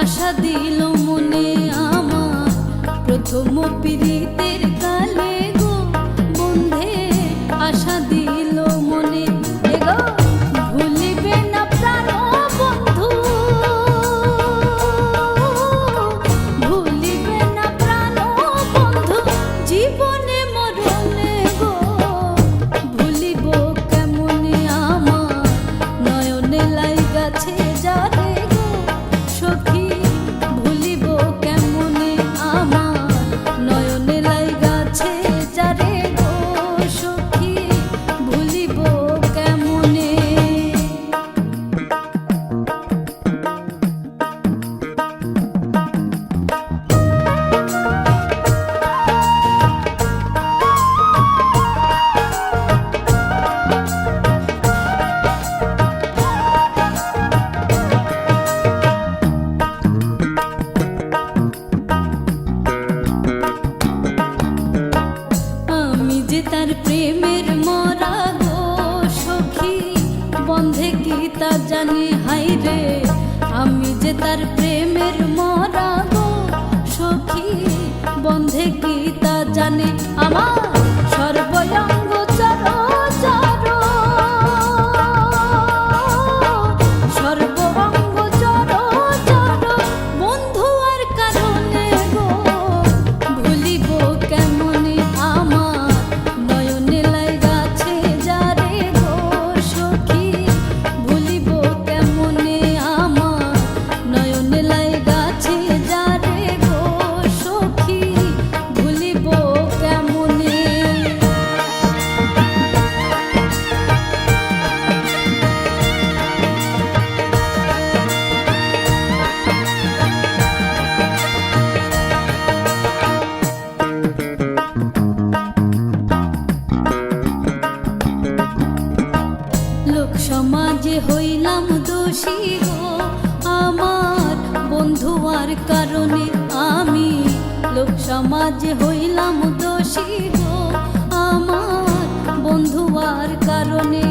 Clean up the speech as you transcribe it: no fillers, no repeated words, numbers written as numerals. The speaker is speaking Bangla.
আশা দিল মনে আমার প্রথম প্রীতের কালে গো বন্ধে আশা দিল মনে গো ভুলিবে না প্রাণ বন্ধু ভুলিবে না প্রাণ বন্ধু জীবনে মরণে গো ভুলিব কেমনে আমার নয়নে লাইগাছে যারে গো সখী ভুলিব কেমনে আমার নয়নে লাইগাছে যারে গো সখী ভুলিব কেমনে আমি যে তার প্রেমের মরা গো সখী বন্ধে কি তা জানি হাই রে আমি যে তার প্রেমের মরা গো সখী বন্ধে কি তা জানে আমার সর্বঙ্গ চর চর সর্বঙ্গ চর চর বন্ধু আর কারণে গো ভুলিব কেমনে আমার নয়নে লাইগাছে যারে গো সখী ভুলিব কেমনে আমার নয়নে লাইগাছে যারে গো সখী ভুলিব কেমনে লোক সমাজে হইলাম দোষী গো আমার বন্ধু আর কারণে আমি লোক সমাজে হইলাম দোষী গো আমার বন্ধু আর কারণে